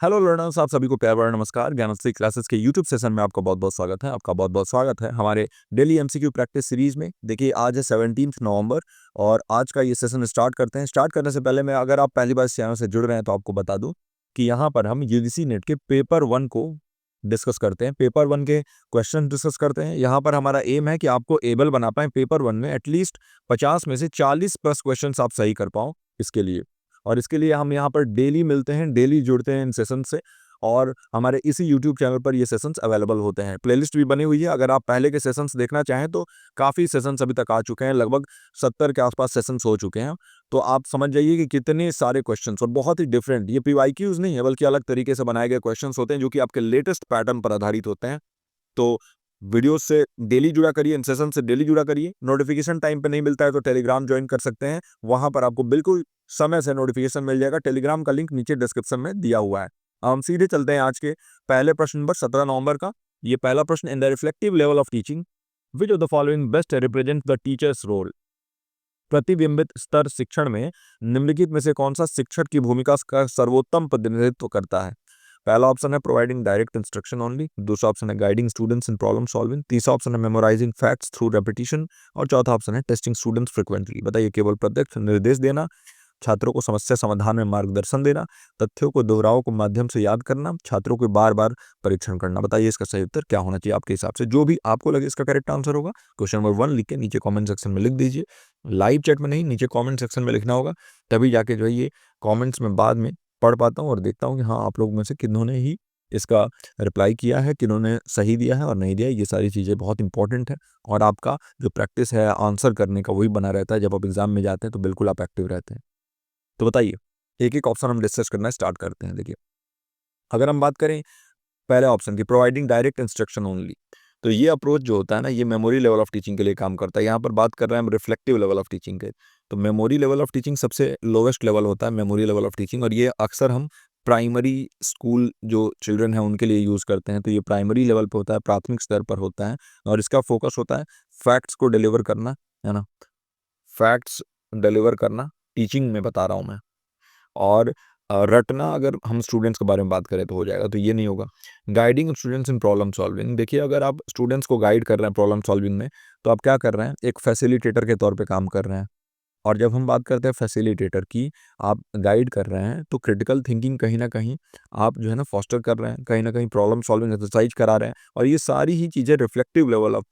Hello learners, आप सभी को प्यार भरा नमस्कार। ज्ञानोत्सव क्लासेस के यूट्यूब सेशन में आपका बहुत बहुत स्वागत है। आपका बहुत बहुत स्वागत है हमारे डेली एमसीक्यू प्रैक्टिस सीरीज में। देखिए, आज है 17 नवंबर और आज का ये सेशन स्टार्ट करते हैं। स्टार्ट करने से पहले मैं, अगर आप पहली बार इस चैनल से जुड़ रहे हैं तो आपको बता दूं कि यहाँ पर हम यूजीसी नेट के पेपर 1 को डिस्कस करते हैं। पेपर 1 के क्वेश्चन डिस्कस करते हैं। यहाँ पर हमारा एम है कि आपको एबल बना पाए पेपर 1 में एटलीस्ट 50 में से 40 प्लस क्वेश्चन आप सही कर पाओ इसके लिए। और इसके लिए हम यहाँ पर डेली मिलते हैं, डेली जुड़ते हैं इन सेशन से, और हमारे इसी यूट्यूब चैनल पर ये सेशंस अवेलेबल होते हैं। प्लेलिस्ट भी बनी हुई है, अगर आप पहले के सेशंस देखना चाहें तो काफ़ी सेशंस अभी तक आ चुके हैं, लगभग 70 के आसपास सेशंस हो चुके हैं। तो आप समझ जाइए कि कितने सारे क्वेश्चंस और बहुत ही डिफरेंट, ये पीवाईक्यूज नहीं है बल्कि अलग तरीके से बनाए गए क्वेश्चंस होते हैं जो कि आपके लेटेस्ट पैटर्न पर आधारित होते हैं। तो वीडियो से डेली जुड़ा करिए, इन सेशन से डेली जुड़ा करिए। नोटिफिकेशन टाइम पे नहीं मिलता है तो टेलीग्राम ज्वाइन कर सकते हैं, वहां पर आपको बिल्कुल समय से नोटिफिकेशन मिल जाएगा। टेलीग्राम का लिंक नीचे डिस्क्रिप्शन में दिया हुआ है। हम सीधे चलते हैं आज के पहले प्रश्न पर, 17 नवंबर का। ये पहला प्रश्न, in the reflective level of teaching which of the following best represent the teacher's role. प्रतिबिंबित स्तर शिक्षण में निम्नलिखित में से कौन सा शिक्षक की भूमिका का सर्वोत्तम प्रतिनिधित्व करता है। पहला ऑप्शन है प्रोवाइडिंग डायरेक्ट इंस्ट्रक्शन ओनली, दूसरा ऑप्शन है guiding students in problem solving, तीसरा ऑप्शन है मेमोराइजिंग फैक्ट्स थ्रू रेपिटेशन, और चौथा ऑप्शन है टेस्टिंग स्टूडेंट्स फ्रिक्वेंटली। बताइए, केवल प्रत्यक्ष निर्देश देना, छात्रों को समस्या समाधान में मार्गदर्शन देना, तथ्यों को दोहराव के माध्यम से याद करना, छात्रों को बार बार परीक्षण करना। बताइए इसका सही उत्तर क्या होना चाहिए आपके हिसाब से। जो भी आपको लगे इसका करेक्ट आंसर होगा, क्वेश्चन नंबर 1 लिख के नीचे कमेंट सेक्शन में लिख दीजिए। लाइव चैट में नहीं, नीचे कमेंट सेक्शन में लिखना होगा, तभी जाके जो है ये कमेंट्स में बाद में पढ़ पाता हूँ और देखता हूँ कि हाँ, आप लोग में से किन्होंने ही इसका रिप्लाई किया है, किन्होंने सही दिया है और नहीं दिया। ये सारी चीज़ें बहुत इंपॉर्टेंट है, और आपका जो प्रैक्टिस है आंसर करने का वही बना रहता है। जब आप एग्जाम में जाते हैं तो बिल्कुल आप एक्टिव रहते हैं। तो बताइए, एक एक ऑप्शन हम डिस्कस करना स्टार्ट करते हैं। देखिए, अगर हम बात करें पहले ऑप्शन की, प्रोवाइडिंग डायरेक्ट इंस्ट्रक्शन ओनली, तो ये अप्रोच जो होता है ना, ये मेमोरी लेवल ऑफ टीचिंग के लिए काम करता है। यहाँ पर बात कर रहे हैं हम रिफ्लेक्टिव लेवल ऑफ टीचिंग के। तो मेमोरी लेवल ऑफ टीचिंग सबसे लोवेस्ट लेवल होता है, मेमोरी लेवल ऑफ टीचिंग, और ये अक्सर हम प्राइमरी स्कूल जो चिल्ड्रन है उनके लिए यूज़ करते हैं। तो ये प्राइमरी लेवल पर होता है, प्राथमिक स्तर पर होता है, और इसका फोकस होता है फैक्ट्स को डिलीवर करना, है ना, फैक्ट्स डिलीवर करना, टीचिंग में बता रहा हूँ मैं। और रटना अगर हम स्टूडेंट्स के बारे में बात करें तो हो जाएगा, तो ये नहीं होगा। Guiding students in problem solving, देखिए अगर आप स्टूडेंट्स को गाइड कर रहे हैं प्रॉब्लम सॉल्विंग में, तो आप क्या कर रहे हैं, एक फैसिलिटेटर के तौर पे काम कर रहे हैं। और जब हम बात करते हैं फैसिलिटेटर की, आप गाइड कर रहे हैं, तो क्रिटिकल थिंकिंग कहीं ना कहीं आप जो है ना फॉस्टर कर रहे हैं, कहीं ना कहीं प्रॉब्लम सॉल्विंग एक्सरसाइज करा रहे हैं, और ये सारी ही चीज़ें रिफ्लेक्टिव लेवल ऑफ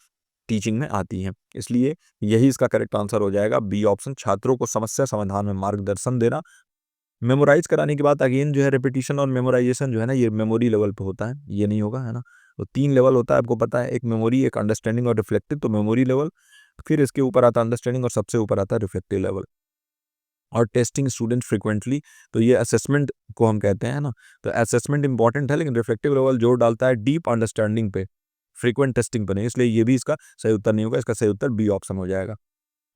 टीचिंग में आती हैं। इसलिए यही इसका करेक्ट आंसर हो जाएगा, बी ऑप्शन, छात्रों को समस्या समाधान में मार्गदर्शन देना। मेमोराइज कराने की बात अगेन जो है, रिपीटिशन और मेमोराइजेशन जो है ना, ये मेमोरी लेवल पे होता है, ये नहीं होगा, है ना। तो 3 लेवल होता है, आपको पता है, एक मेमोरी, एक अंडरस्टैंडिंग और रिफ्लेक्टिव। तो मेमोरी लेवल, फिर इसके ऊपर आता है अंडरस्टैंडिंग, और सबसे ऊपर आता है रिफ्लेक्टिव लेवल। और टेस्टिंग स्टूडेंट फ्रिक्वेंटली, तो ये असेसमेंट को हम कहते हैं ना। तो असेसमेंट इंपॉर्टेंट है, लेकिन रिफ्लेक्टिव लेवल जोर डालता है डीप अंडरस्टैंडिंग पे, फ्रीक्वेंट टेस्टिंग पे नहीं, इसलिए ये भी इसका सही उत्तर नहीं होगा। इसका सही उत्तर बी ऑप्शन हो जाएगा।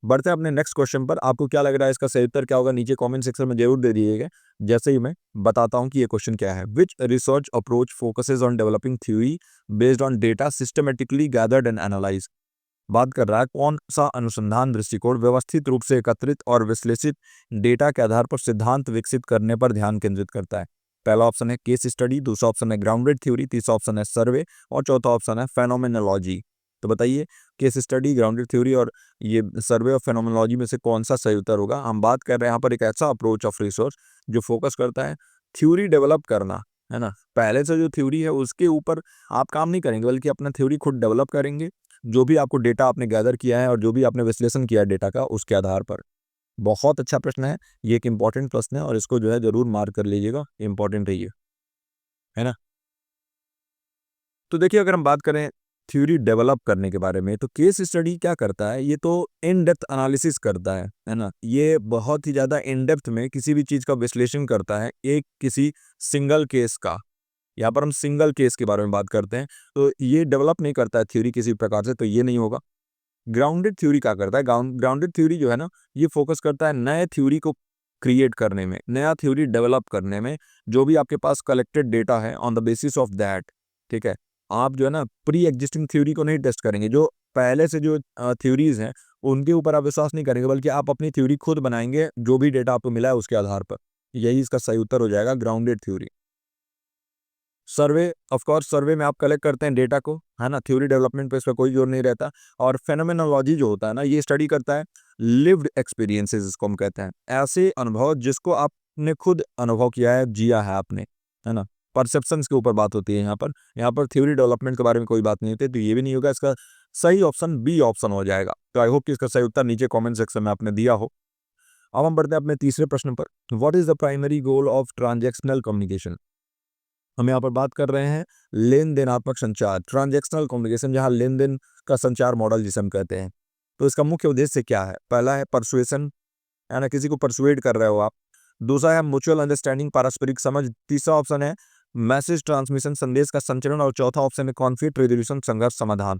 बढ़ते हैं अपने नेक्स्ट क्वेश्चन पर। आपको क्या लग रहा है इसका सही उत्तर क्या होगा, नीचे कमेंट सेक्शन में जरूर दे दीजिएगा, जैसे ही मैं बताता हूं कि ये क्वेश्चन क्या है। Which research approach focuses on developing theory based on data systematically gathered and analyse. बात कर रहा है कौन सा अनुसंधान दृष्टिकोण व्यवस्थित रूप से एकत्रित और विश्लेषित डेटा के आधार पर सिद्धांत विकसित करने पर ध्यान केंद्रित करता है। पहला ऑप्शन है केस स्टडी, दूसरा ऑप्शन है ग्राउंडेड थ्योरी, तीसरा ऑप्शन है सर्वे, और चौथा ऑप्शन है फेनोमेनोलॉजी। तो बताइए, केस स्टडी, ग्राउंडेड थ्योरी और ये सर्वे और फेनोमेनोलॉजी में से कौन सा सही उत्तर होगा। हम बात कर रहे हैं यहाँ पर एक ऐसा अप्रोच ऑफ रिसर्च जो फोकस करता है थ्योरी डेवलप करना, है ना। पहले से जो थ्योरी है उसके ऊपर आप काम नहीं करेंगे, बल्कि अपना थ्योरी खुद डेवलप करेंगे, जो भी आपको डेटा आपने गैदर किया है और जो भी आपने विश्लेषण किया है डेटा का, उसके आधार पर। बहुत अच्छा प्रश्न है, ये एक इंपॉर्टेंट प्रश्न है, और इसको जो है जरूर मार्क कर लीजिएगा, इंपॉर्टेंट है ना। तो देखिए, अगर हम बात करें थ्योरी डेवलप करने के बारे में, तो केस स्टडी क्या करता है, ये तो इन डेप्थ एनालिसिस करता है ना। ये बहुत ही ज़्यादा इन डेप्थ में किसी भी चीज़ का विश्लेषण करता है, एक किसी सिंगल केस का। यहाँ पर हम सिंगल केस के बारे में बात करते हैं, तो ये डेवलप नहीं करता है थ्योरी किसी प्रकार से, तो ये नहीं होगा। ग्राउंडेड थ्योरी क्या करता है, ग्राउंडेड थ्योरी जो है ना, ये फोकस करता है नए थ्योरी को क्रिएट करने में, नया थ्योरी डेवलप करने में। जो भी आपके पास कलेक्टेड डेटा है, on the basis of that, ठीक है, आप जो है ना प्री एग्जिस्टिंग थ्योरी को नहीं टेस्ट करेंगे। जो पहले से जो थ्योरीज हैं उनके ऊपर आप विश्वास नहीं करेंगे, बल्कि आप अपनी थ्योरी खुद बनाएंगे, जो भी डेटा आपको मिला है उसके आधार पर। यही इसका सही उत्तर हो जाएगा, grounded theory. Survey, of course survey में आप कलेक्ट करते हैं डेटा को, है ना, थ्योरी डेवलपमेंट पे इसका कोई जोर नहीं रहता। और फेनोमेनोलॉजी जो होता है ना, ये स्टडी करता है लिव्ड एक्सपीरियंसेस, इसको हम कहते हैं, ऐसे अनुभव जिसको आपने खुद अनुभव किया है, जिया है आपने, है ना। परसेप्शंस के ऊपर बात होती है यहाँ पर थ्योरी डेवलपमेंट के बारे में कोई बात नहीं होती, तो ये भी नहीं होगा। इसका सही ऑप्शन बी ऑप्शन हो जाएगा। तो आई होप कि इसका सही उत्तर नीचे कमेंट सेक्शन में आपने दिया हो। अब हम बढ़ते हैं अपने तीसरे प्रश्न पर। What is the primary goal of transactional communication. हम यहाँ पर बात कर रहे हैं लेन देनात्मक संचार, ट्रांजैक्शनल कम्युनिकेशन, जहाँ लेन देन का संचार मॉडल जिसे हम कहते हैं। तो इसका मुख्य उद्देश्य क्या है? पहला है परसुएशन, है ना, किसी को परसुएड कर रहे हो आप। दूसरा है म्यूचुअल अंडरस्टैंडिंग, पारस्परिक समझ। तीसरा ऑप्शन है मैसेज ट्रांसमिशन, संदेश का संचरण। और चौथा ऑप्शन है कॉन्फ्लिक्ट रेजोल्यूशन, संघर्ष समाधान।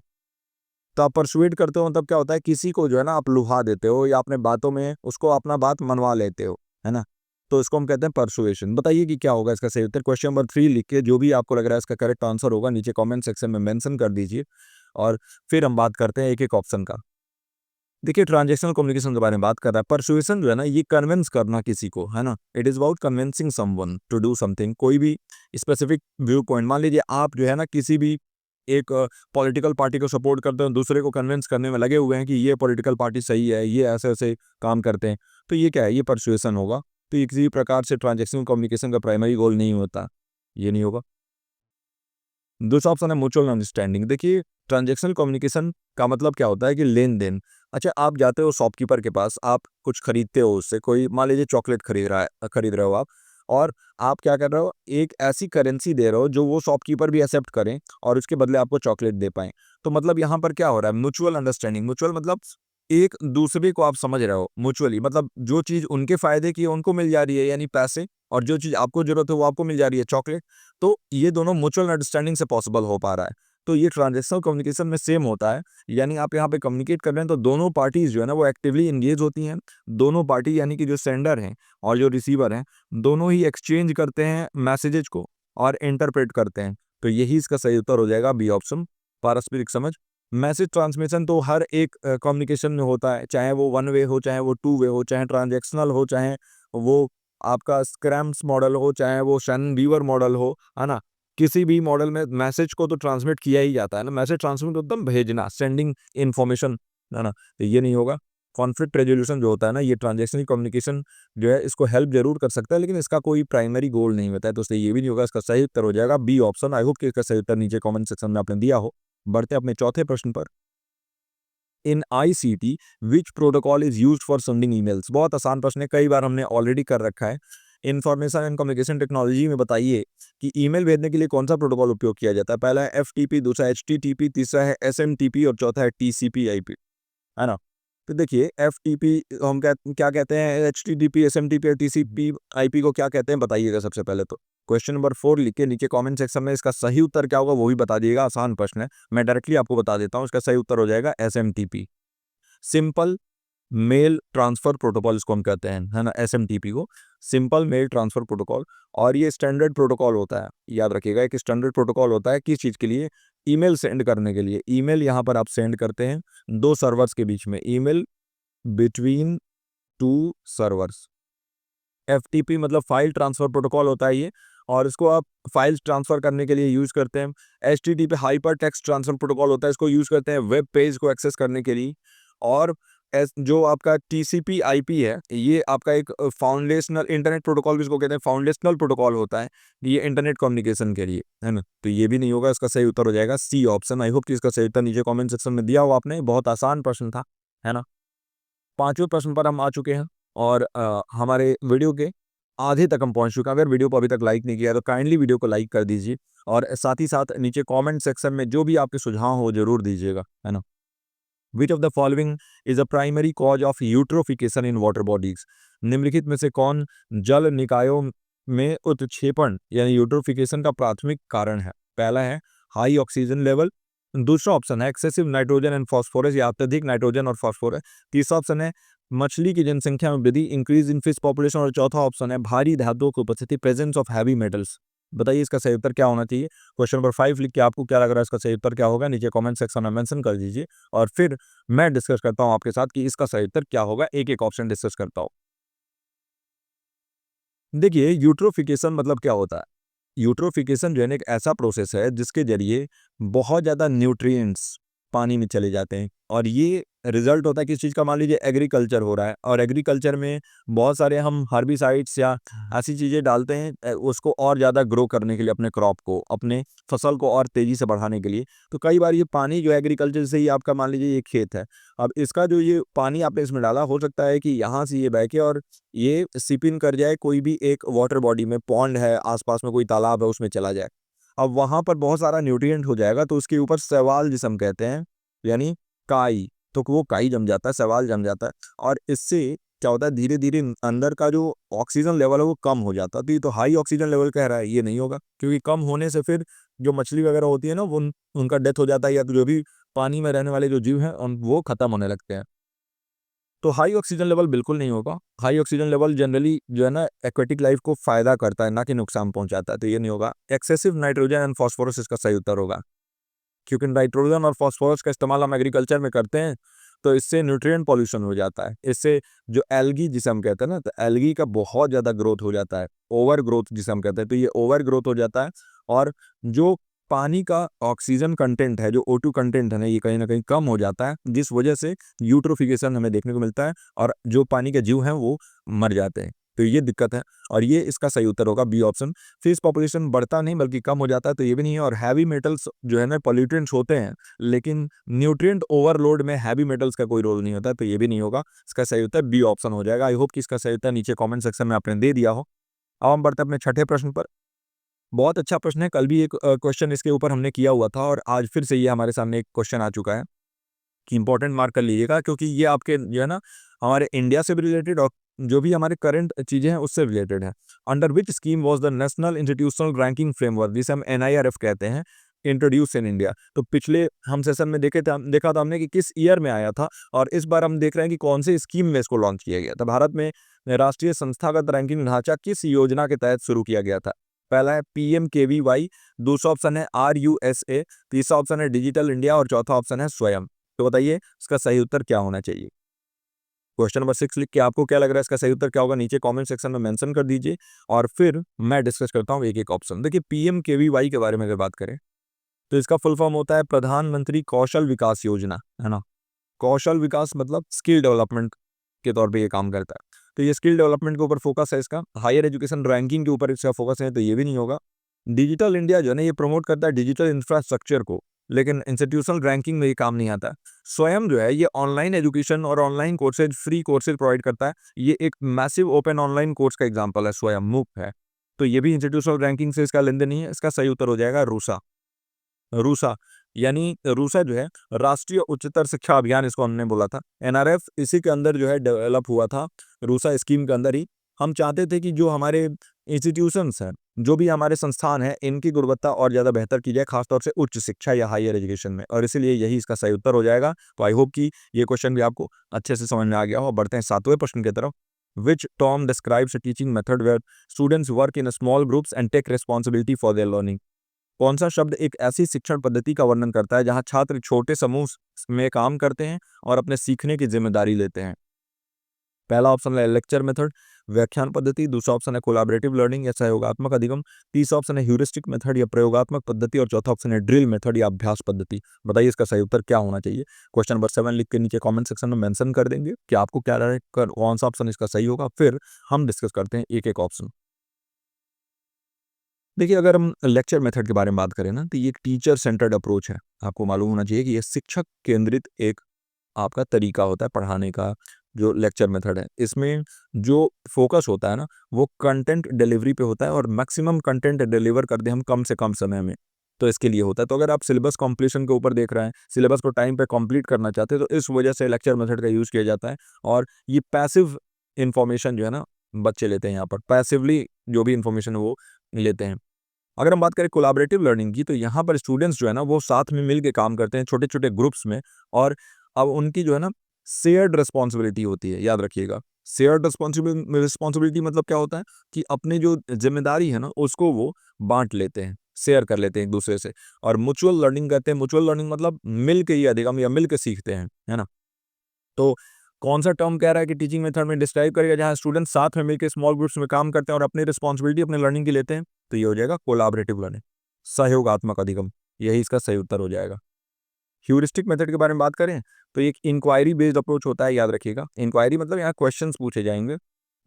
तो आप परसुएड करते हो मतलब क्या होता है, किसी को जो है ना आप लुभा देते हो या अपने बातों में उसको अपना बात मनवा लेते हो, है ना। तो इसको हम कहते हैं परसुएशन। बताइए कि क्या होगा इसका सही उत्तर। क्वेश्चन नंबर 3 लिख के जो भी आपको लग रहा है इसका करेक्ट आंसर होगा नीचे कमेंट सेक्शन में मेंशन कर दीजिए। और फिर हम बात करते हैं एक एक ऑप्शन का। देखिए, ट्रांजैक्शनल कम्युनिकेशन के बारे में बात कर रहा है। परसुएशन जो है ना, ये कन्विंस करना किसी को, है ना। It is about convincing someone to do something. कोई भी स्पेसिफिक व्यू पॉइंट, मान लीजिए आप जो है ना किसी भी एक पॉलिटिकल पार्टी को सपोर्ट करते हैं, दूसरे को कन्विंस करने में लगे हुए हैं कि ये पॉलिटिकल पार्टी सही है, ये ऐसे ऐसे काम करते हैं, तो ये क्या है, ये परसुएशन होगा। तो ये किसी प्रकार से ट्रांजैक्शनल कम्युनिकेशन का प्राइमरी गोल नहीं होता, ये नहीं होगा। दूसरा ऑप्शन है म्यूचुअल अंडरस्टैंडिंग। देखिए, ट्रांजैक्शनल कम्युनिकेशन का मतलब क्या होता है कि लेन देन। अच्छा, आप जाते हो शॉपकीपर के पास, आप कुछ खरीदते हो उससे, कोई मान लीजिए चॉकलेट खरीद रहे हो आप। और आप क्या कर रहे हो, एक ऐसी करेंसी दे रहे हो जो वो शॉपकीपर भी एक्सेप्ट करें और उसके बदले आपको चॉकलेट दे पाए। तो मतलब यहाँ पर क्या हो रहा है, म्यूचुअल अंडरस्टैंडिंग। म्यूचुअल मतलब एक दूसरे को आप समझ रहे हो, म्यूचुअली मतलब जो चीज़ उनके फायदे की है उनको मिल जा रही है, यानी पैसे, और जो चीज़ आपको जरूरत है वो आपको मिल जा रही है, चॉकलेट। तो ये दोनों म्यूचुअल अंडरस्टैंडिंग से पॉसिबल हो पा रहा है। तो ये ट्रांजैक्शनल कम्युनिकेशन में सेम होता है। यानी आप यहाँ पे कम्युनिकेट कर रहे हैं तो दोनों पार्टीज जो है ना वो एक्टिवली एंगेज होती हैं। दोनों पार्टी यानी कि जो सेंडर हैं और जो रिसीवर हैं, दोनों ही एक्सचेंज करते हैं मैसेजेस को और इंटरप्रेट करते हैं। तो यही इसका सही उत्तर हो जाएगा, बी ऑप्शन, पारस्परिक समझ। मैसेज ट्रांसमिशन तो हर एक कम्युनिकेशन में होता है, चाहे वो वन वे हो, चाहे वो टू वे हो, चाहे ट्रांजैक्शनल हो, चाहे वो आपका स्क्रैम्स मॉडल हो, चाहे वो शन बीवर मॉडल हो, है ना। किसी भी मॉडल में मैसेज को तो ट्रांसमिट किया ही जाता है ना। मैसेज ट्रांसमिट होता है भेजना, सेंडिंग इन्फॉर्मेशन, है ना। तो ये नहीं होगा। कॉन्फ्लिक्ट रेजोल्यूशन जो होता है ना, ये ट्रांजैक्शनल कम्युनिकेशन जो है इसको हेल्प जरूर कर सकता है, लेकिन इसका कोई प्राइमरी गोल नहीं होता है। तो इसलिए ये भी नहीं होगा। इसका सही उत्तर हो जाएगा बी ऑप्शन। आई होप कि इसका सही उत्तर नीचे कमेंट सेक्शन में आपने दिया हो। बढ़ते हैं अपने चौथे प्रश्न पर। In ICT which protocol is used for sending emails. बहुत आसान प्रश्न है, कई बार हमने ऑलरेडी कर रखा है। इंफॉर्मेशन एंड कम्युनिकेशन टेक्नोलॉजी में बताइए कि ईमेल भेजने के लिए कौन सा प्रोटोकॉल उपयोग किया जाता है। पहला है एफटीपी, दूसरा एचटीटीपी, तीसरा है एसएमटीपी और चौथा है टीसीपी/आईपी, है ना। तो देखिए, एफटीपी हम क्या कहते हैं, एचटीटीपी, एसएमटीपी और टीसीपी/आईपी को क्या कहते हैं, बताइएगा सबसे पहले तो। क्वेश्चन नंबर 4 लिख के नीचे कमेंट सेक्शन में इसका सही उत्तर क्या होगा वो भी बता दिएगा। आसान प्रश्न है, मैं डायरेक्टली आपको बता देता हूँ। इसका सही उत्तर हो जाएगा SMTP, simple mail transfer protocol, इसको हम कहते हैं, है ना, एसएमटीपी को, सिंपल मेल ट्रांसफर प्रोटोकॉल। और ये स्टैंडर्ड प्रोटोकॉल होता है, याद रखिएगा, एक स्टैंडर्ड प्रोटोकॉल होता है किस चीज़ के लिए, ईमेल सेंड करने के लिए। ईमेल यहाँ पर आप सेंड करते हैं दो सर्वर्स के बीच में, email between two servers. FTP मतलब फाइल ट्रांसफर प्रोटोकॉल होता है ये, और इसको आप फाइल्स ट्रांसफर करने के लिए यूज करते हैं। HTTP hyper text transfer protocol होता है, इसको यूज करते हैं वेब पेज को एक्सेस करने के लिए। और जो आपका टीसीपी आईपी है, ये आपका एक फाउंडेशनल इंटरनेट प्रोटोकॉल भी इसको कहते हैं, फाउंडेशनल प्रोटोकॉल होता है ये इंटरनेट कम्युनिकेशन के लिए, है ना। तो ये भी नहीं होगा। इसका सही उत्तर हो जाएगा सी ऑप्शन। आई होप कि इसका सही उत्तर नीचे कमेंट सेक्शन में दिया हो आपने। बहुत आसान प्रश्न था, है ना। पांचवें प्रश्न पर हम आ चुके हैं और हमारे वीडियो के आधे तक हम पहुंच चुके हैं। अगर वीडियो को अभी तक लाइक नहीं किया तो काइंडली वीडियो को लाइक कर दीजिए, और साथ ही साथ नीचे कमेंट सेक्शन में जो भी आपके सुझाव हो जरूर दीजिएगा, है ना। विच of the following is a primary cause of eutrophication in water bodies. निम्नलिखित में से कौन जल निकायों में उत्क्षेपण यानी यूट्रोफिकेशन का प्राथमिक कारण है। पहला है हाई ऑक्सीजन लेवल, दूसरा ऑप्शन है एक्सेसिव नाइट्रोजन एंड फास्फोरस या अत्यधिक नाइट्रोजन और फास्फोरस, तीसरा ऑप्शन है मछली की जनसंख्या में वृद्धि इंक्रीज इन फिश पॉपुलेशन, और चौथा ऑप्शन है भारी धातुओं की उपस्थिति प्रेजेंस ऑफ हैवी मेटल्स। बताइए इसका सही उत्तर क्या होना चाहिए। क्वेश्चन नंबर 5 लिख के आपको क्या लग रहा है इसका सही उत्तर क्या होगा नीचे कमेंट सेक्शन में मेंशन कर दीजिए, और फिर मैं डिस्कस करता हूं आपके साथ कि इसका सही उत्तर क्या होगा। एक एक ऑप्शन डिस्कस करता हूं। देखिए, यूट्रोफिकेशन मतलब क्या होता है। यूट्रोफिकेशन जो है ना एक ऐसा प्रोसेस है जिसके जरिए बहुत ज़्यादा न्यूट्रिएंट्स पानी में चले जाते हैं, और ये रिजल्ट होता है किस चीज़ का। मान लीजिए एग्रीकल्चर हो रहा है, और एग्रीकल्चर में बहुत सारे हम हर्बिसाइड्स या ऐसी चीज़ें डालते हैं उसको और ज़्यादा ग्रो करने के लिए, अपने क्रॉप को, अपने फसल को और तेज़ी से बढ़ाने के लिए। तो कई बार ये पानी जो एग्रीकल्चर से ही आपका, मान लीजिए ये खेत है, अब इसका जो ये पानी आपने इसमें डाला, हो सकता है कि यहाँ से ये बह के और ये सिप इन कर जाए कोई भी एक वाटर बॉडी में, पॉन्ड है आसपास में, कोई तालाब है, उसमें चला जाए। अब वहाँ पर बहुत सारा न्यूट्रिएंट हो जाएगा, तो उसके ऊपर शैवाल जिसे हम कहते हैं, यानी काई, तो वो काई जम जाता है, शैवाल जम जाता है, और इससे क्या होता है, धीरे धीरे अंदर का जो ऑक्सीजन लेवल है वो कम हो जाता है। तो ये तो हाई ऑक्सीजन लेवल कह रहा है, ये नहीं होगा, क्योंकि कम होने से फिर जो मछली वगैरह होती है ना, वो उनका डेथ हो जाता है, या तो जो भी पानी में रहने वाले जो जीव हैं वो खत्म होने लगते हैं। तो हाई ऑक्सीजन लेवल बिल्कुल नहीं होगा। हाई ऑक्सीजन लेवल जनरली जो है ना एक्वेटिक लाइफ को फायदा करता है, ना कि नुकसान पहुंचाता है, तो ये नहीं होगा। एक्सेसिव नाइट्रोजन एंड फास्फोरस इसका सही उत्तर होगा, क्योंकि नाइट्रोजन और फास्फोरस का इस्तेमाल हम एग्रीकल्चर में करते हैं, तो इससे न्यूट्रिएंट पॉल्यूशन हो जाता है। इससे जो एल्गी जिसे हम कहते हैं ना, तो एल्गी का बहुत ज़्यादा ग्रोथ हो जाता है, ओवर ग्रोथ जिसे हम कहते हैं, तो ये ओवर ग्रोथ हो जाता है। और जो पानी का ऑक्सीजन कंटेंट है, जो O2 कंटेंट है ना, ये कहीं ना कहीं कम हो जाता है, जिस वजह से यूट्रोफिकेशन हमें देखने को मिलता है, और जो पानी के जीव हैं वो मर जाते हैं। तो ये दिक्कत है, और ये इसका सही उत्तर होगा बी ऑप्शन। फिश पॉपुलेशन बढ़ता नहीं बल्कि कम हो जाता है, तो ये भी नहीं है। और हैवी मेटल्स जो है ना पॉल्यूटेंट्स होते हैं, लेकिन न्यूट्रिएंट ओवरलोड में हैवी मेटल्स का कोई रोल नहीं होता, तो ये भी नहीं होगा। इसका सही उत्तर बी ऑप्शन हो जाएगा। आई होप कि इसका सही उत्तर नीचे कमेंट सेक्शन में आपने दे दिया हो। अब हम बढ़ते हैं अपने छठे प्रश्न पर। बहुत अच्छा प्रश्न है, कल भी एक क्वेश्चन इसके ऊपर हमने किया हुआ था, और आज फिर से ये हमारे सामने एक क्वेश्चन आ चुका है, कि इंपॉर्टेंट मार्क कर लीजिएगा, क्योंकि ये आपके जो है ना हमारे इंडिया से भी रिलेटेड, और जो भी हमारे करंट चीजें हैं उससे रिलेटेड है। Under which scheme was the national institutional ranking framework, जिसे हम NIRF कहते हैं, इंट्रोड्यूस इन इंडिया। तो पिछले हम सेशन में देखा था हमने कि किस ईयर में आया था, और इस बार हम देख रहे हैं कि कौन से स्कीम में इसको लॉन्च किया गया था। भारत में राष्ट्रीय संस्थागत रैंकिंग ढांचा किस योजना के तहत शुरू किया गया था। पहला है PMKVY, दूसरा ऑप्शन है RUSA, तीसरा ऑप्शन है डिजिटल इंडिया, और चौथा ऑप्शन है स्वयं। तो बताइए इसका सही उत्तर क्या होना चाहिए। क्वेश्चन नंबर 6 लिख के आपको क्या लग रहा है इसका सही उत्तर क्या होगा, नीचे कमेंट सेक्शन में मेंशन कर दीजिए, और फिर मैं डिस्कस करता हूँ एक एक ऑप्शन। देखिए PMKVY के बारे में अगर बात करें, तो इसका फुल फॉर्म होता है प्रधानमंत्री कौशल विकास योजना, है ना। कौशल विकास मतलब स्किल डेवलपमेंट के तौर पे ये काम करता है। तो ये स्किल डेवलपमेंट के ऊपर फोकस है इसका। हायर एजुकेशन रैंकिंग के ऊपर इसका फोकस है, तो ये भी नहीं होगा। डिजिटल इंडिया जो है ना ये प्रमोट करता है डिजिटल इंफ्रास्ट्रक्चर को, लेकिन इंस्टीट्यूशनल रैंकिंग में ये काम नहीं आता। स्वयं जो है ये ऑनलाइन एजुकेशन और online courses, free courses provide करता है। ये एक मैसिव ओपन ऑनलाइन कोर्स का एग्जाम्पल है, स्वयं मूक है। तो ये भी इंस्टीट्यूशनल रैंकिंग से इसका लेन देन नहीं है। इसका सही उत्तर हो जाएगा रूसा। रूसा यानी रूसा जो है राष्ट्रीय उच्चतर शिक्षा अभियान, इसको हमने बोला था। NRF इसी के अंदर जो है डेवलप हुआ था, रूसा स्कीम के अंदर ही। हम चाहते थे कि जो हमारे इंस्टीट्यूशंस हैं, जो भी हमारे संस्थान हैं, इनकी गुणवत्ता और ज़्यादा बेहतर की जाए, खासतौर से उच्च शिक्षा या हायर एजुकेशन में, और इसीलिए यही इसका सही उत्तर हो जाएगा। तो आई होप कि ये क्वेश्चन भी आपको अच्छे से समझ में आ गया हो। बढ़ते हैं सातवें प्रश्न की तरफ। Which term describes a teaching method where students work in small groups and take responsibility for their learning. कौन सा शब्द एक ऐसी शिक्षण पद्धति का वर्णन करता है जहां छात्र छोटे समूह में काम करते हैं और अपने सीखने की जिम्मेदारी लेते हैं। पहला ऑप्शन है लेक्चर मेथड, व्याख्यान पद्धति। दूसरा ऑप्शन है कोलैबोरेटिव लर्निंग या सहयोगात्मक अधिगम। तीसरा ऑप्शन है ह्यूरिस्टिक मेथड या प्रयोगात्मक पद्धति, और चौथा ऑप्शन है ड्रिल मेथड या अभ्यास पद्धति। बताइए इसका सही उत्तर क्या होना चाहिए। क्वेश्चन नंबर 7 लिख के नीचे कमेंट सेक्शन में मेंशन कर देंगे कि आपको क्या लग रहा है, कौन सा ऑप्शन इसका सही होगा। फिर हम डिस्कस करते हैं एक एक ऑप्शन। देखिए अगर हम लेक्चर मेथड के बारे में बात करें ना, तो ये एक टीचर सेंटर्ड अप्रोच है। आपको मालूम होना चाहिए कि ये शिक्षक केंद्रित एक आपका तरीका होता है पढ़ाने का। जो लेक्चर मेथड है, इसमें जो फोकस होता है ना, वो कंटेंट डिलीवरी पे होता है, और मैक्सिमम कंटेंट डिलीवर कर दें हम कम से कम समय में, तो इसके लिए होता है। तो अगर आप सिलेबस कंप्लीशन के ऊपर देख रहे हैं, सिलेबस को टाइम पे कंप्लीट करना चाहते हैं, तो इस वजह से लेक्चर मेथड का यूज़ किया जाता है। और ये पैसिव इंफॉर्मेशन जो है ना बच्चे लेते हैं, यहाँ पर पैसिवली जो भी इंफॉर्मेशन वो लेते हैं। अगर हम बात करें कोलैबोरेटिव लर्निंग की, तो यहाँ पर स्टूडेंट्स जो है ना वो साथ में मिल के काम करते हैं छोटे-छोटे ग्रुप्स में, और अब उनकी जो है ना शेयर्ड रिस्पॉन्सिबिलिटी होती है, याद रखिएगा। शेयर्ड रिस्पॉन्सिबिलिटी मतलब क्या होता है कि अपनी जो ज़िम्मेदारी है ना उसको वो बाँट लेते हैं, शेयर कर लेते हैं एक-दूसरे से। और म्यूचुअल लर्निंग कहते हैं, म्यूचुअल लर्निंग मतलब मिल के ही अधिगम या मिल के सीखते हैं, है ना? तो कौन सा टर्म कह रहा है कि टीचिंग मेथड में डिस्क्राइब करेगा जहाँ स्टूडेंट साथ में मिलकर स्मॉल ग्रुप्स में काम करते हैं और अपनी रिस्पॉन्सिबिलिटी अपने लर्निंग की लेते हैं, तो ये हो जाएगा कोलैबोरेटिव लर्निंग, सहयोगात्मक अधिगम। यही इसका सही उत्तर हो जाएगा। ह्यूरिस्टिक मेथड के बारे में बात करें तो एक इंक्वायरी बेस्ड अप्रोच होता है, याद रखिएगा। इंक्वायरी मतलब यहाँ क्वेश्चंस पूछे जाएंगे,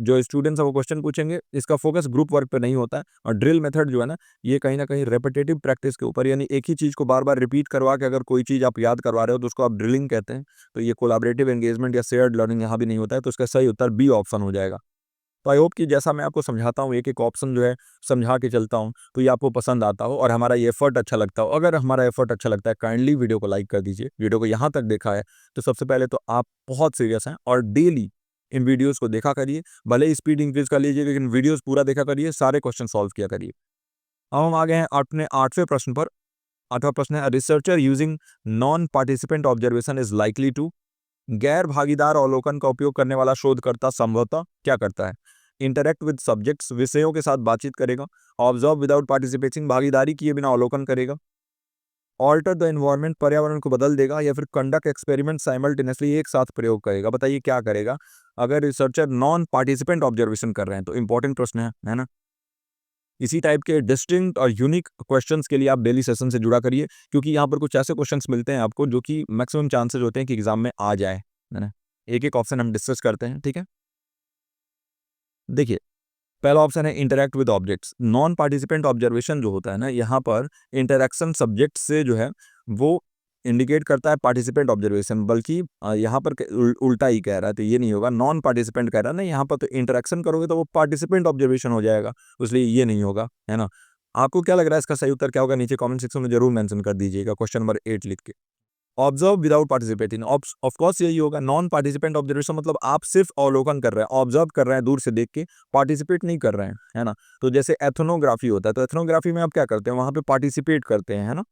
जो स्टूडेंट्स है वो क्वेश्चन पूछेंगे, इसका फोकस ग्रुप वर्क पे नहीं होता है। और ड्रिल मेथड जो है ना, ये कहीं ना कहीं रेपिटेटिव प्रैक्टिस के ऊपर, यानी एक ही चीज़ को बार बार रिपीट करवा के अगर कोई चीज़ आप याद करवा रहे हो तो उसको आप ड्रिलिंग कहते हैं। तो ये कोलैबोरेटिव एंगेजमेंट या शेयर्ड लर्निंग यहाँ भी नहीं होता है, तो इसका सही उत्तर बी ऑप्शन हो जाएगा। तो आई होप कि जैसा मैं आपको समझाता हूँ, एक एक ऑप्शन जो है समझा के चलता हूँ, तो ये आपको पसंद आता हो और हमारा ये एफर्ट अच्छा लगता हो। अगर हमारा एफर्ट अच्छा लगता है, काइंडली वीडियो को लाइक कर दीजिए। वीडियो को यहाँ तक देखा है तो सबसे पहले तो आप बहुत सीरियस हैं और डेली इन वीडियोस को देखा करिए। भले ही स्पीड इंक्रीज कर लीजिए, लेकिन वीडियोस पूरा देखा करिए, सारे क्वेश्चन सॉल्व किया करिए। अब हम आ गए हैं अपने 8वें प्रश्न पर। 8वां प्रश्न है, researcher using non participant observation is likely to. गैर भागीदार अवलोकन का उपयोग करने वाला शोधकर्ता संभवतः क्या करता है? इंटरेक्ट विद सब्जेक्ट्स, विषयों के साथ बातचीत करेगा। ऑब्जर्व विदाउट पार्टिसिपेटिंग, भागीदारी किए बिना अवलोकन करेगा। ऑल्टर द एनवायरनमेंट, पर्यावरण को बदल देगा। या फिर कंडक्ट एक्सपेरिमेंट साइमल्टेनियसली, एक साथ प्रयोग करेगा। बताइए क्या करेगा अगर रिसर्चर नॉन पार्टिसिपेंट ऑब्जर्वेशन कर रहे हैं? तो इंपॉर्टेंट प्रश्न है ना। इसी टाइप के डिस्टिंक्ट और यूनिक क्वेश्चंस के लिए आप डेली सेशन से जुड़ा करिए, क्योंकि यहाँ पर कुछ ऐसे क्वेश्चंस मिलते हैं आपको जो कि मैक्सिमम चांसेस होते हैं कि एग्जाम में आ जाए, है ना। एक एक ऑप्शन हम डिस्कस करते हैं, ठीक है। देखिए, पहला ऑप्शन है interact with objects. Non participant observation जो होता है ना, यहाँ पर इंटरेक्शन सब्जेक्ट से जो है वो इंडिकेट करता है पार्टिसिपेंट ऑब्जर्वेशन, बल्कि यहाँ पर उल्टा ही कह रहा है, तो ये नहीं होगा। नॉन पार्टिसिपेंट कह रहा है ना, यहाँ पर तो इंटरेक्शन करोगे तो वो पार्टिसिपेंट ऑब्जर्वेशन हो जाएगा, इसलिए ये नहीं होगा, है ना। आपको क्या लग रहा है इसका सही उत्तर क्या होगा? नीचे कमेंट सेक्शन में जरूर मेंशन कर दीजिएगा, क्वेश्चन नंबर 8 लिख के। Observe without participating, of course यही होगा। नॉन पार्टिसिपेंट ऑब्जर्वेशन मतलब आप सिर्फ अवलोकन कर रहे हैं, ऑब्जर्व कर रहे हैं दूर से देख के, पार्टिसिपेट नहीं कर रहे हैं, है ना। तो जैसे एथनोग्राफी होता है, तो एथनोग्राफी में आप क्या करते हैं? वहां पे पार्टिसिपेट करते हैं, है ना।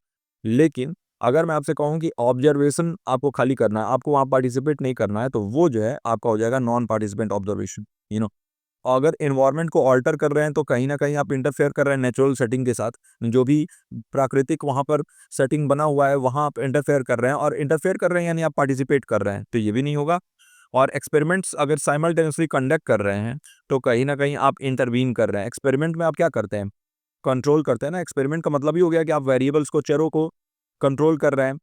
लेकिन अगर मैं आपसे कहूं कि ऑब्जर्वेशन आपको खाली करना है, आपको वहां पार्टिसिपेट नहीं करना है, तो वो जो है आपका हो जाएगा non participant observation, you know. अगर एनवायरनमेंट को ऑल्टर कर रहे हैं तो कहीं ना कहीं आप इंटरफेयर कर रहे हैं नेचुरल सेटिंग के साथ, जो भी प्राकृतिक वहां पर सेटिंग बना हुआ है वहां आप इंटरफेयर कर रहे हैं, और इंटरफेयर कर रहे हैं यानी आप पार्टिसिपेट कर रहे हैं, तो ये भी नहीं होगा। और एक्सपेरिमेंट्स अगर साइमल्टेनियसली कंडक्ट कर रहे हैं तो कहीं ना कहीं आप इंटरवीन कर रहे हैं। एक्सपेरिमेंट में आप क्या करते हैं? कंट्रोल करते हैं ना। एक्सपेरिमेंट का मतलब ही हो गया कि आप वेरिएबल्स को, चरों को कंट्रोल कर रहे हैं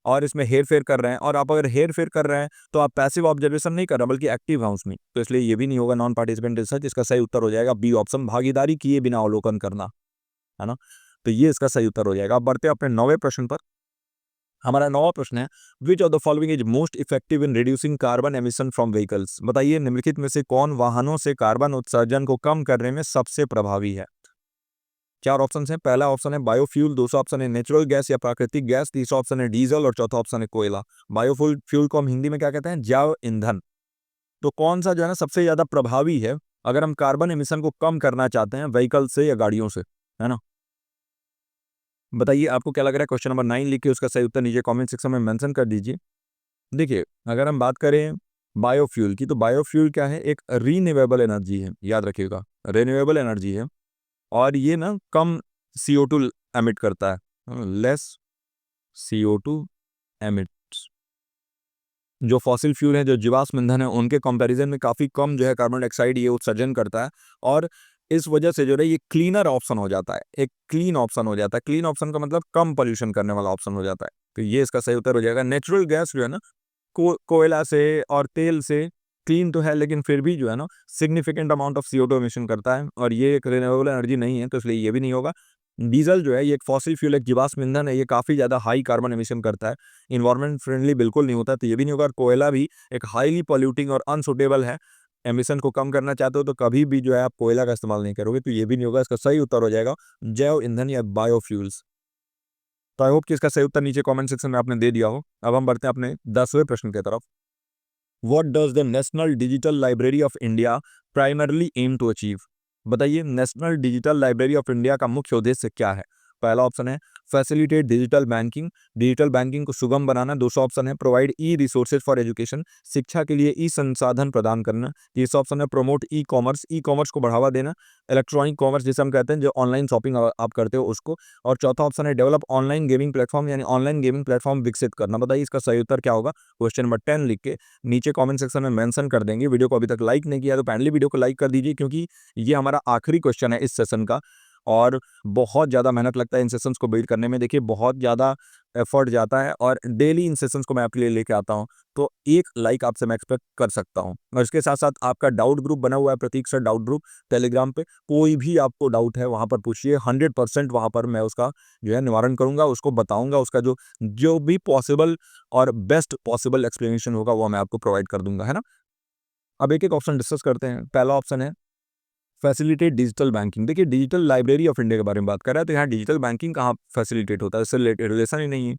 और इसमें हेर फेर कर रहे हैं। और आप अगर हेर फेर कर रहे हैं तो आप पैसिव ऑब्जर्वेशन नहीं कर रहे बल्कि एक्टिव हैं उसमें, तो इसलिए ये भी नहीं होगा नॉन पार्टिसिपेंट रिसर्च। इसका सही उत्तर हो जाएगा बी ऑप्शन, भागीदारी किए बिना अवलोकन करना, है ना। तो ये इसका सही उत्तर हो जाएगा। अब बढ़ते हैं अपने 9वें प्रश्न पर। हमारा 9वां प्रश्न है, विच of the following is most effective in reducing carbon emission from vehicles. बताइए निम्नलिखित में से कौन वाहनों से कार्बन उत्सर्जन को कम करने में सबसे प्रभावी है? 4 ऑप्शन हैं। पहला ऑप्शन है बायोफ्यूल, दूसरा ऑप्शन है नेचुरल गैस या प्राकृतिक गैस, तीसरा ऑप्शन है डीजल और चौथा ऑप्शन है कोयला। बायोफ्यूल फ्यूल को हम हिंदी में क्या कहते हैं? जैव ईंधन। तो कौन सा जो है ना सबसे ज्यादा प्रभावी है अगर हम कार्बन एमिशन को कम करना चाहते हैं व्हीकल से या गाड़ियों से, है ना। बताइए आपको क्या लग रहा है? क्वेश्चन नंबर 9 लिख के उसका सही उत्तर नीचे कमेंट सेक्शन में मेंशन कर दीजिए। देखिए, अगर हम बात करें बायोफ्यूल की, तो बायोफ्यूल क्या है? एक रीन्यूएबल एनर्जी है, याद रखिएगा, रिन्यूएबल एनर्जी है। और ये ना कम CO2 एमिट करता है, लेस CO2 एमिट्स। जो फॉसिल फ्यूल है, जो जीवाश्म ईंधन है, उनके कंपैरिजन में काफ़ी कम जो है कार्बन डाइऑक्साइड ये उत्सर्जन करता है। और इस वजह से जो है ये क्लीनर ऑप्शन हो जाता है, एक क्लीन ऑप्शन हो जाता है। क्लीन ऑप्शन का मतलब कम पोल्यूशन करने वाला ऑप्शन हो जाता है। तो ये इसका सही उत्तर हो जाएगा। नेचुरल गैस जो है ना, कोयला से और तेल से क्लीन तो है, लेकिन फिर भी जो है ना significant amount of CO2 emission करता है, और ये एक रिन्यूएबल एनर्जी नहीं है, तो इसलिए ये भी नहीं होगा। डीजल जो है ये एक फॉसिल फ्यूल, एक जीवाश्म ईंधन है, ये काफ़ी ज़्यादा हाई कार्बन एमिशन करता है, इन्वायरमेंट फ्रेंडली बिल्कुल नहीं होता, तो ये भी नहीं होगा। और कोयला भी एक हाईली पॉल्यूटिंग और अनसुटेबल है। एमिशन को कम करना चाहते हो तो कभी भी जो है आप कोयला का इस्तेमाल नहीं करोगे, तो ये भी नहीं होगा। इसका सही उत्तर हो जाएगा जैव ईंधन या बायोफ्यूल्स। तो आई होप कि इसका सही उत्तर नीचे कमेंट सेक्शन में आपने दे दिया हो। अब हम बढ़ते हैं अपने 10वें प्रश्न की तरफ। What does the national digital library of India primarily aim to achieve. बताइए national digital library of India का मुख्य उद्देश्य क्या है? पहला ऑप्शन है फैसिलिटेट डिजिटल बैंकिंग को सुगम बनाना। दूसरा ऑप्शन है provide E resources for education, शिक्षा के लिए ई संसाधन प्रदान करना। तीसरा ऑप्शन है प्रमोट ई कॉमर्स को बढ़ावा देना, इलेक्ट्रॉनिक कॉमर्स जिसे हम कहते हैं, जो ऑनलाइन शॉपिंग आप करते हो उसको। और चौथा ऑप्शन है डेवलप ऑनलाइन गेमिंग प्लेटफॉर्म, यानी ऑनलाइन गेमिंग प्लेटफॉर्म विकसित करना। बताइए इसका सही उत्तर क्या होगा? क्वेश्चन नंबर 10 लिख के नीचे कमेंट सेक्शन में मेंशन कर देंगे। वीडियो को अभी तक लाइक नहीं किया तो काइंडली वीडियो को लाइक कर दीजिए, क्योंकि ये हमारा आखिरी क्वेश्चन है इस सेशन का और बहुत ज़्यादा मेहनत लगता है इन सेशंस को बिल्ड करने में। देखिए बहुत ज़्यादा एफर्ट जाता है और डेली इन सेशंस को मैं आपके लिए लेके आता हूँ, तो एक लाइक आपसे मैं एक्सपेक्ट कर सकता हूँ। और इसके साथ साथ आपका डाउट ग्रुप बना हुआ है, प्रतीक सर डाउट ग्रुप टेलीग्राम पे। कोई भी आपको डाउट है वहाँ पर पूछिए, 100% वहाँ पर मैं उसका जो है निवारण करूँगा, उसको बताऊँगा, उसका जो भी पॉसिबल और बेस्ट पॉसिबल एक्सप्लेनेशन होगा वो मैं आपको प्रोवाइड कर दूंगा, है ना। अब एक एक ऑप्शन डिस्कस करते हैं। पहला ऑप्शन है फैसिलिटेट डिजिटल बैंकिंग। देखिए डिजिटल लाइब्रेरी ऑफ इंडिया के बारे में बात कर रहा है, तो यहाँ डिजिटल बैंकिंग कहाँ फैसिलिटेट होता है, इससे रिलेशन ही नहीं है।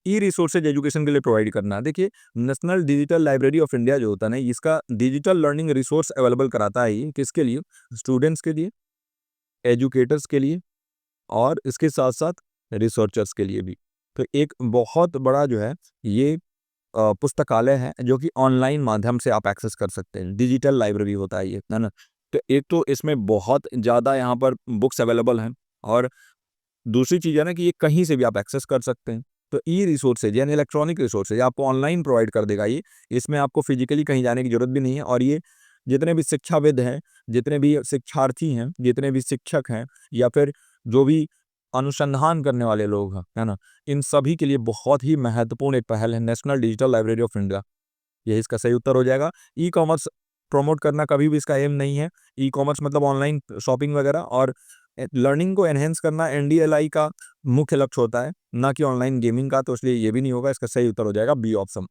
ई रिसोर्सेज एजुकेशन के लिए प्रोवाइड करना। देखिए national digital library of India जो होता है ना, इसका डिजिटल लर्निंग रिसोर्स अवेलेबल कराता है। ये किसके लिए? स्टूडेंट्स के लिए, एजुकेटर्स के लिए और इसके साथ साथ रिसर्चर्स के लिए भी। तो एक बहुत बड़ा जो है ये पुस्तकालय है, जो कि ऑनलाइन माध्यम से आप एक्सेस कर सकते हैं। डिजिटल लाइब्रेरी होता है ये, है ना। तो एक तो इसमें बहुत ज़्यादा यहाँ पर बुक्स अवेलेबल हैं और दूसरी चीज़ है ना कि ये कहीं से भी आप एक्सेस कर सकते हैं। तो ई रिसोर्सेज यानी इलेक्ट्रॉनिक रिसोर्सेज आपको ऑनलाइन प्रोवाइड कर देगा ये। इसमें आपको फिजिकली कहीं जाने की ज़रूरत भी नहीं है। और ये जितने भी शिक्षाविद हैं, जितने भी शिक्षार्थी हैं, जितने भी शिक्षक हैं या फिर जो भी अनुसंधान करने वाले लोग हैं, है ना, इन सभी के लिए बहुत ही महत्वपूर्ण एक पहल है national digital library of India. यही इसका सही उत्तर हो जाएगा। ई कॉमर्स प्रमोट करना कभी भी इसका एम नहीं है। ई कॉमर्स मतलब ऑनलाइन शॉपिंग वगैरह, और लर्निंग को एनहेंस करना एनडीएलआई का मुख्य लक्ष्य होता है, ना कि ऑनलाइन गेमिंग का। तो इसलिए ये भी नहीं होगा, इसका सही उत्तर हो जाएगा बी ऑप्शन।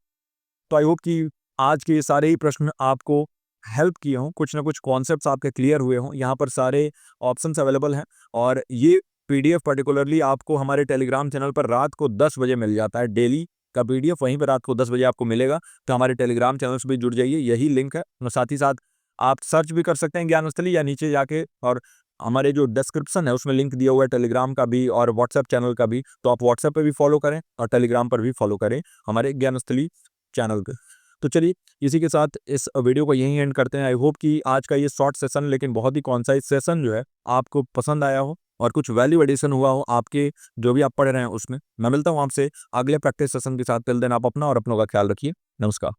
तो आई होप कि आज के ये सारे ही प्रश्न आपको हेल्प किए हों, कुछ ना कुछ कॉन्सेप्ट्स आपके क्लियर हुए हों। यहाँ पर सारे ऑप्शंस अवेलेबल हैं और ये पीडीएफ पर्टिकुलरली आपको हमारे टेलीग्राम चैनल पर रात को 10 बजे मिल जाता है। डेली का पीडीएफ वहीं पर रात को 10 बजे आपको मिलेगा। तो हमारे टेलीग्राम चैनल से भी जुड़ जाइए, यही लिंक है। और साथ ही साथ आप सर्च भी कर सकते हैं ज्ञानस्थली, या नीचे जाके और हमारे जो डिस्क्रिप्शन है उसमें लिंक दिया हुआ है टेलीग्राम का भी और व्हाट्सएप चैनल का भी। तो आप व्हाट्सएप पे भी फॉलो करें और टेलीग्राम पर भी फॉलो करें हमारे ज्ञानस्थली चैनल पे। तो चलिए इसी के साथ इस वीडियो को यहीं एंड करते हैं। आई होप कि आज का ये शॉर्ट सेशन लेकिन बहुत ही कॉन्साइज सेशन जो है आपको पसंद आया हो और कुछ वैल्यू एडिशन हुआ हो आपके जो भी आप पढ़ रहे हैं उसमें। मैं मिलता हूँ आपसे अगले प्रैक्टिस सेशन के साथ। टिल देन आप अपना और अपनों का ख्याल रखिए। नमस्कार।